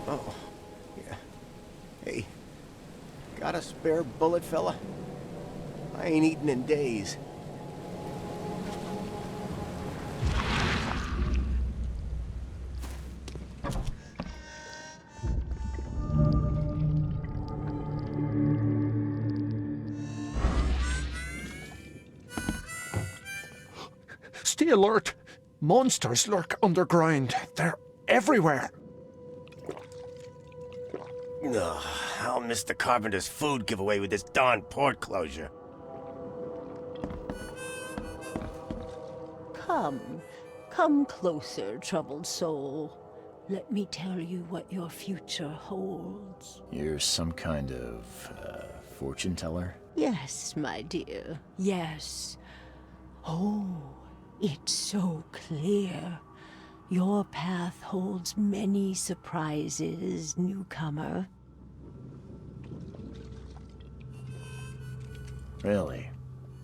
Oh, yeah. Hey, got a spare bullet, fella? I ain't eaten in days. Stay alert! Monsters lurk underground. They're everywhere. Ugh, I'll miss the carpenter's food giveaway with this darn port closure. Come closer, troubled soul. Let me tell you what your future holds. You're some kind of, fortune teller? Yes, my dear, yes. Oh, it's so clear. Your path holds many surprises, newcomer. Really?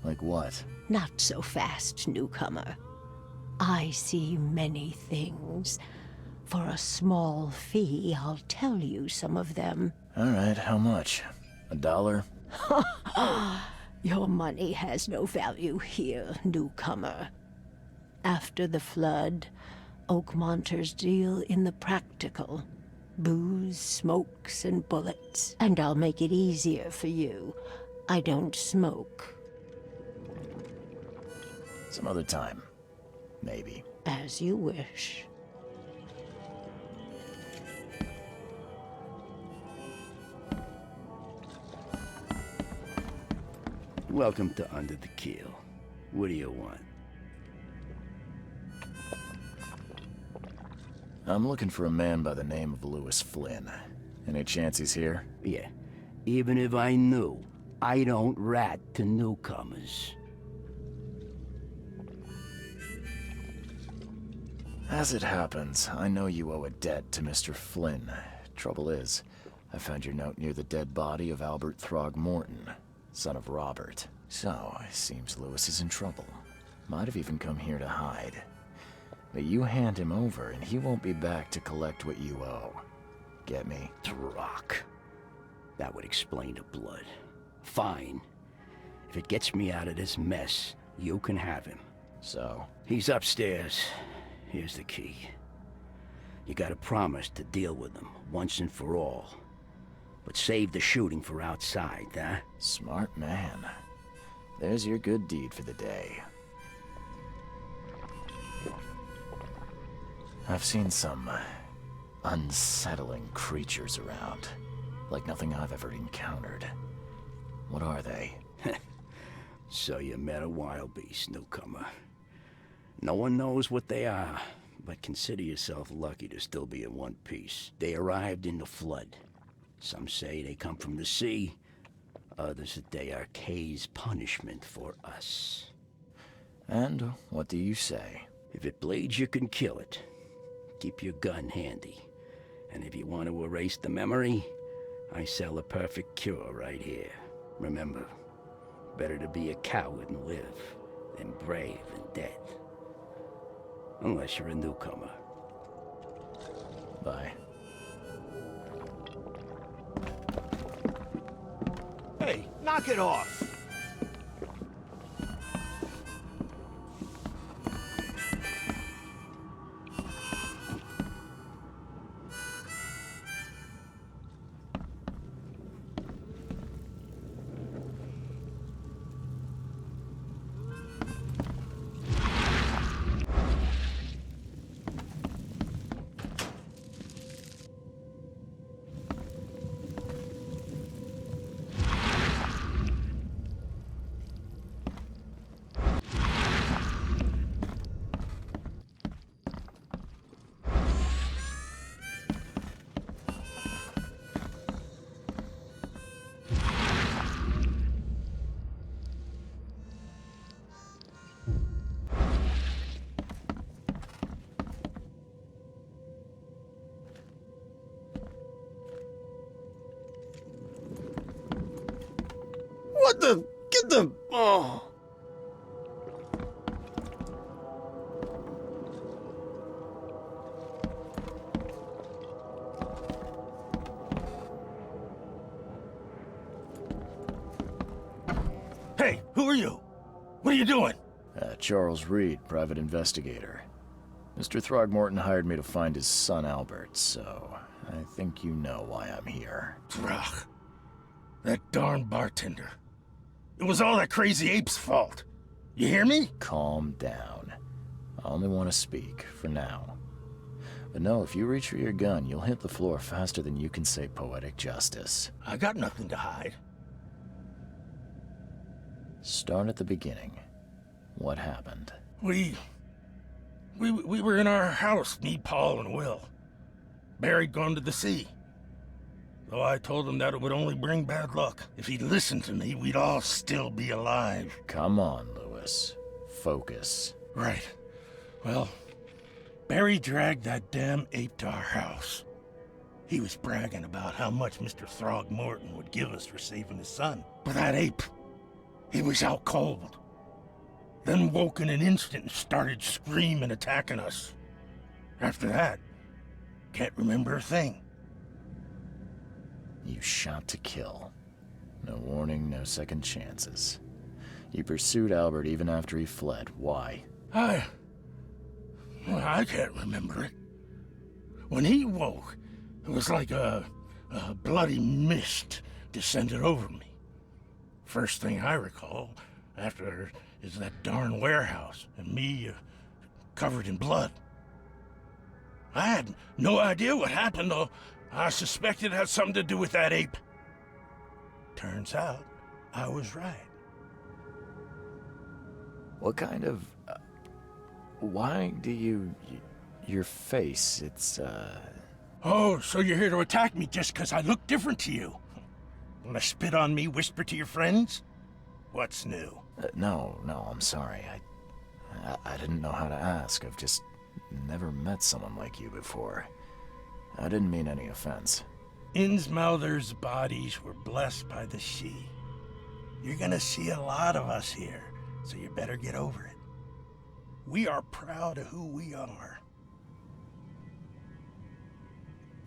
Like what? Not so fast, newcomer. I see many things. For a small fee, I'll tell you some of them. Alright, how much? $1? Your money has no value here, newcomer. After the flood, Oakmonters deal in the practical. Booze, smokes, and bullets. And I'll make it easier for you. I don't smoke. Some other time. Maybe. As you wish. Welcome to Under the Keel. What do you want? I'm looking for a man by the name of Lewis Flynn. Any chance he's here? Yeah, even if I knew, I don't rat to newcomers. As it happens, I know you owe a debt to Mr. Flynn. Trouble is, I found your note near the dead body of Albert Throgmorton, son of Robert. So, it seems Lewis is in trouble. Might have even come here to hide. But you hand him over and he won't be back to collect what you owe. Get me? Throck. That would explain the blood. Fine. If it gets me out of this mess, you can have him. So? He's upstairs. Here's the key. You gotta promise to deal with him, once and for all. But save the shooting for outside, huh? Smart man. There's your good deed for the day. I've seen some unsettling creatures around. Like nothing I've ever encountered. What are they? So you met a wild beast, newcomer. No one knows what they are, but consider yourself lucky to still be in one piece. They arrived in the flood. Some say they come from the sea. Others that they are Kay's punishment for us. And what do you say? If it bleeds, you can kill it. Keep your gun handy. And if you want to erase the memory, I sell a perfect cure right here. Remember, better to be a coward and live than brave and dead. Unless you're a newcomer. Bye. Hey, knock it off! Who are you? What are you doing? Charles Reed, private investigator. Mr. Throgmorton hired me to find his son Albert, so I think you know why I'm here. Throg. That darn bartender. It was all that crazy ape's fault. You hear me? Calm down. I only want to speak, for now. But no, if you reach for your gun, you'll hit the floor faster than you can say poetic justice. I got nothing to hide. Start at the beginning. What happened? We were in our house, me, Paul, and Will. Barry'd gone to the sea. Though I told him that it would only bring bad luck. If he'd listened to me, we'd all still be alive. Come on, Lewis. Focus. Right. Well, Barry dragged that damn ape to our house. He was bragging about how much Mr. Throgmorton would give us for saving his son. But that ape, he was out cold. Then woke in an instant and started screaming, attacking us. After that, can't remember a thing. You shot to kill. No warning, no second chances. You pursued Albert even after he fled. Why? I can't remember it. When he woke, it was like a bloody mist descended over me. First thing I recall after is that darn warehouse and me covered in blood. I had no idea what happened, though. I suspected it had something to do with that ape. Turns out, I was right. What kind of... why do you... your face, it's, Oh, so you're here to attack me just because I look different to you? Wanna spit on me, whisper to your friends? What's new? no, I'm sorry. I didn't know how to ask. I've just never met someone like you before. I didn't mean any offense. Innsmouther's bodies were blessed by the Sidhe. You're gonna see a lot of us here, so you better get over it. We are proud of who we are.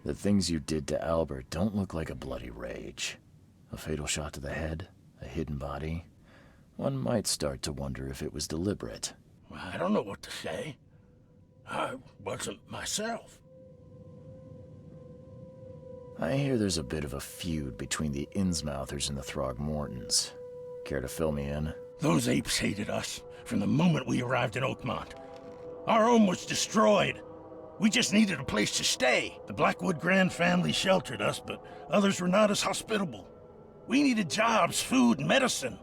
The things you did to Albert don't look like a bloody rage. A fatal shot to the head, a hidden body. One might start to wonder if it was deliberate. I don't know what to say. I wasn't myself. I hear there's a bit of a feud between the Innsmouthers and the Throgmortons. Care to fill me in? Those apes hated us from the moment we arrived in Oakmont. Our home was destroyed. We just needed a place to stay. The Blackwood Grand family sheltered us, but others were not as hospitable. We needed jobs, food, and medicine.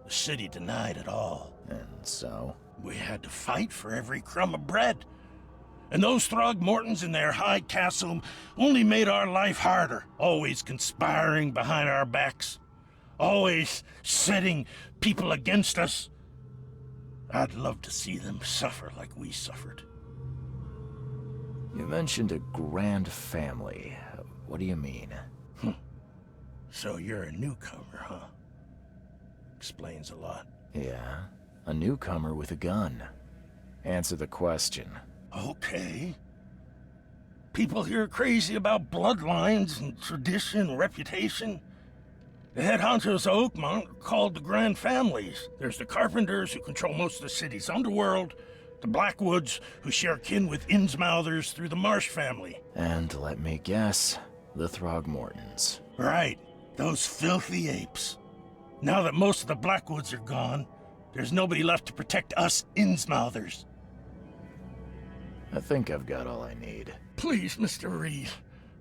The city denied it all. And so? We had to fight for every crumb of bread. And those Throgmortons in their high castle only made our life harder, always conspiring behind our backs, always setting people against us. I'd love to see them suffer like we suffered. You mentioned a grand family. What do you mean? So you're a newcomer, huh? Explains a lot. Yeah, a newcomer with a gun. Answer the question. Okay. People here are crazy about bloodlines and tradition and reputation. The head honchos of Oakmont are called the Grand Families. There's the Carpenters, who control most of the city's underworld, the Blackwoods, who share kin with Innsmouthers through the Marsh family. And let me guess, the Throgmortons. Right, those filthy apes. Now that most of the Blackwoods are gone, there's nobody left to protect us Innsmouthers. I think I've got all I need. Please, Mr. Reed,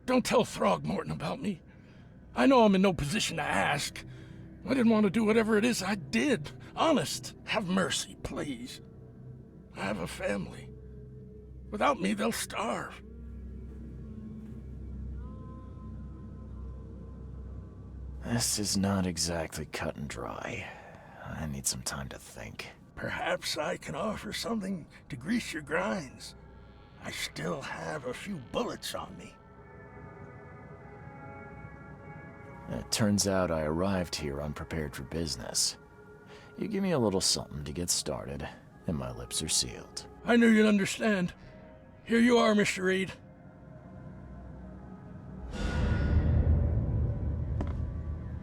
don't tell Throgmorton about me. I know I'm in no position to ask. I didn't want to do whatever it is I did. Honest, have mercy, please. I have a family. Without me, they'll starve. This is not exactly cut and dry. I need some time to think. Perhaps I can offer something to grease your grinds. I still have a few bullets on me. It turns out I arrived here unprepared for business. You give me a little something to get started, and my lips are sealed. I knew you'd understand. Here you are, Mr. Reed.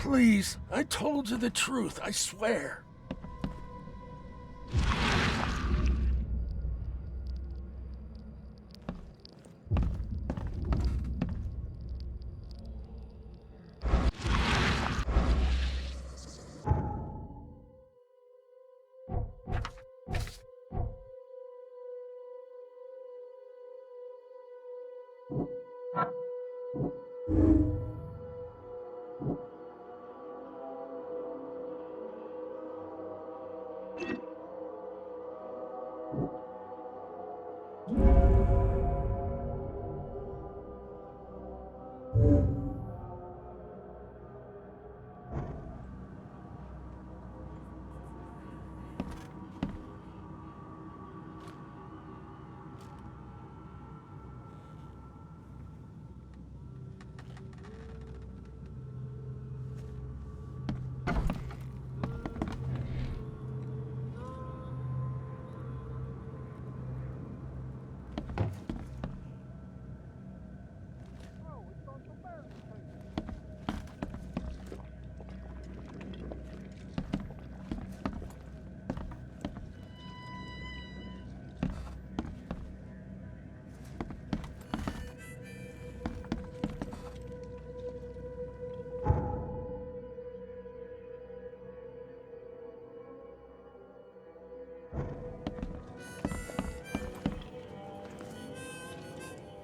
Please, I told you the truth, I swear.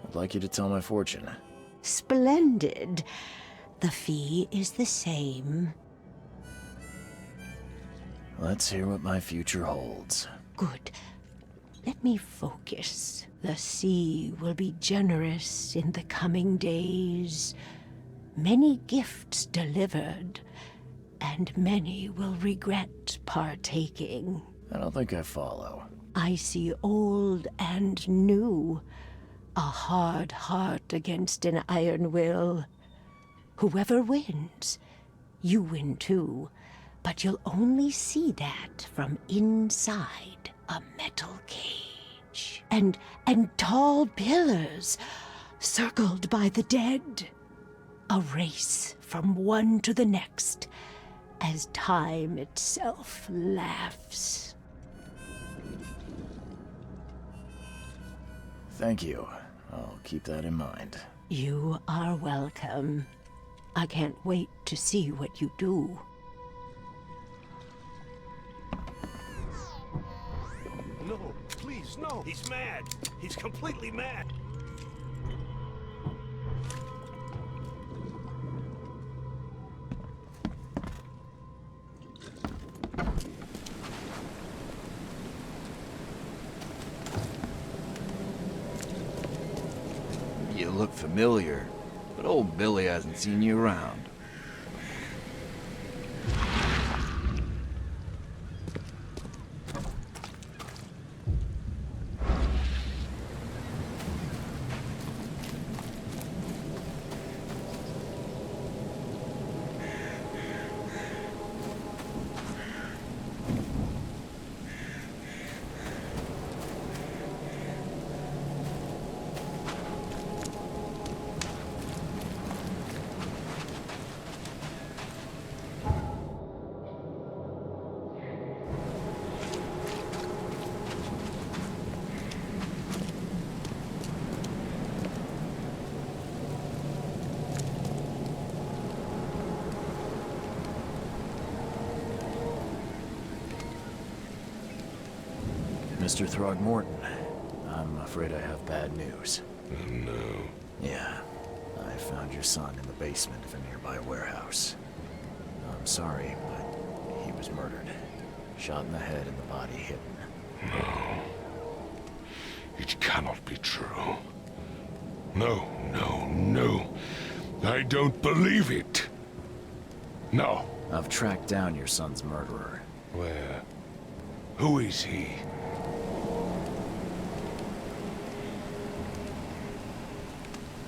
I'd like you to tell my fortune. Splendid. The fee is the same. Let's hear what my future holds. Good. Let me focus. The sea will be generous in the coming days. Many gifts delivered, and many will regret partaking. I don't think I follow. I see old and new. A hard heart against an iron will. Whoever wins, you win too. But you'll only see that from inside a metal cage. And tall pillars, circled by the dead. A race from one to the next, as time itself laughs. Thank you. I'll keep that in mind. You are welcome. I can't wait to see what you do. No, please, no. He's mad. He's completely mad. You look familiar, but old Billy hasn't seen you around. Mr. Throgmorton, I'm afraid I have bad news. Oh, no. Yeah, I found your son in the basement of a nearby warehouse. I'm sorry, but he was murdered. Shot in the head and the body hidden. No. It cannot be true. No, no, no. I don't believe it. No. I've tracked down your son's murderer. Where? Who is he?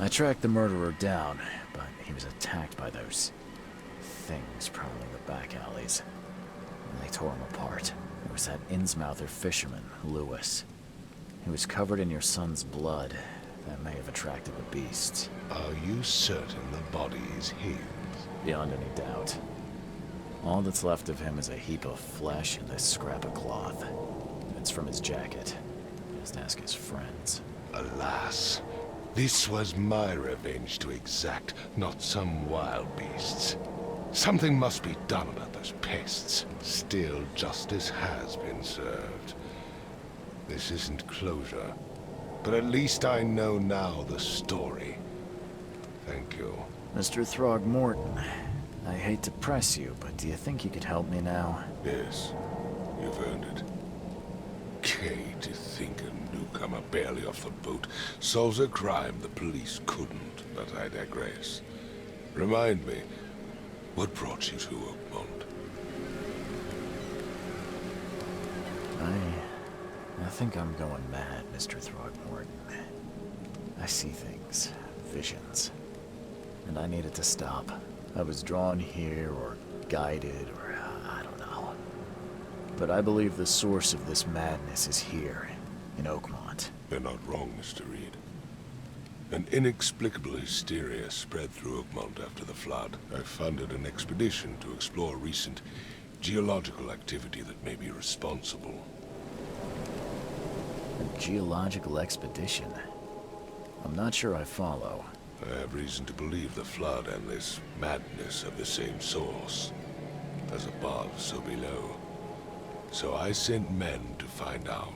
I tracked the murderer down, but he was attacked by those things prowling the back alleys. And they tore him apart. It was that Innsmouther fisherman, Lewis. He was covered in your son's blood, That may have attracted the beasts. Are you certain the body is his? Beyond any doubt. All that's left of him is a heap of flesh and this scrap of cloth. It's from his jacket. Just ask his friends. Alas, this was my revenge to exact, not some wild beast's. Something must be done about those pests. Still, justice has been served. This isn't closure, but at least I know now the story. Thank you. Mr. Throgmorton, I hate to press you, but do you think you could help me now? Yes, you've earned it. Kay, to think a newcomer barely off the boat solves a crime the police couldn't, but I digress. Remind me, what brought you to Oakmont? I think I'm going mad, Mr. Throgmorton. I see things, visions, and I needed to stop. I was drawn here, or guided, or I don't know. But I believe the source of this madness is here, in Oakmont. You're not wrong, Mr. Reed. An inexplicable hysteria spread through Oakmont after the flood. I funded an expedition to explore recent geological activity that may be responsible. A geological expedition? I'm not sure I follow. I have reason to believe the flood and this madness have the same source. As above, so below. So I sent men to find out.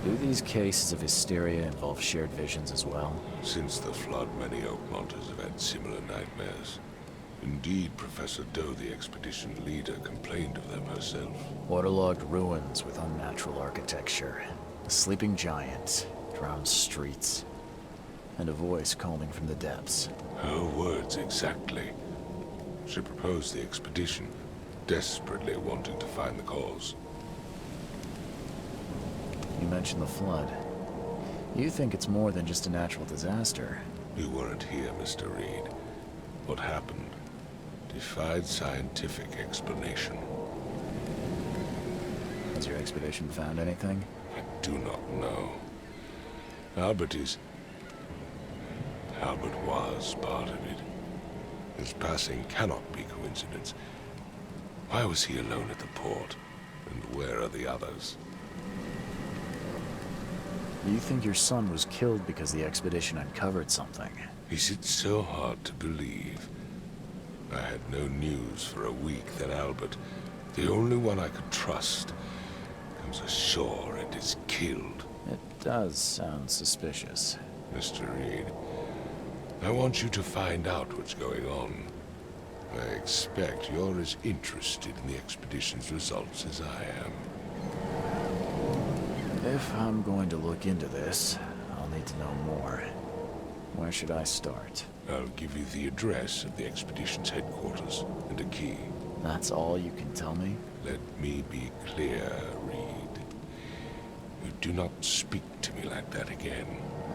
Do these cases of hysteria involve shared visions as well? Since the flood, many Oakmonters have had similar nightmares. Indeed, Professor Doe, the expedition leader, complained of them herself. Waterlogged ruins with unnatural architecture, a sleeping giant, drowned streets, and a voice calling from the depths. Her words exactly. She proposed the expedition, desperately wanting to find the cause. You mentioned the flood. You think it's more than just a natural disaster. You weren't here, Mr. Reed. What happened defied scientific explanation. Has your expedition found anything? I do not know. Albert was part of it. His passing cannot be coincidence. Why was he alone at the port? And where are the others? You think your son was killed because the expedition uncovered something? Is it so hard to believe? I had no news for a week, then Albert, the only one I could trust, comes ashore and is killed. It does sound suspicious. Mr. Reed, I want you to find out what's going on. I expect you're as interested in the expedition's results as I am. If I'm going to look into this, I'll need to know more. Where should I start? I'll give you the address of the expedition's headquarters and a key. That's all you can tell me? Let me be clear, Reed. You do not speak to me like that again.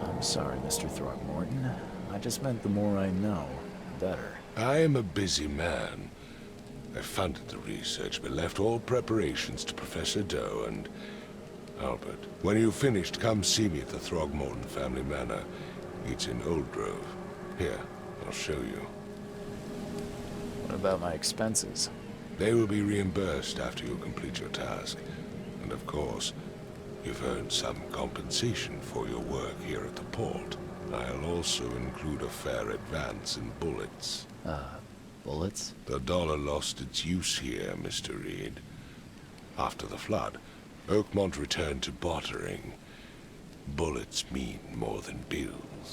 I'm sorry, Mr. Throgmorton. I just meant the more I know, the better. I am a busy man. I funded the research, but left all preparations to Professor Doe and Albert. When you've finished, come see me at the Throgmorton family manor. It's in Old Grove. Here, I'll show you. What about my expenses? They will be reimbursed after you complete your task. And of course, you've earned some compensation for your work here at the port. I'll also include a fair advance in bullets. Bullets? The dollar lost its use here, Mr. Reed. After the flood, Oakmont returned to bartering. Bullets mean more than bills.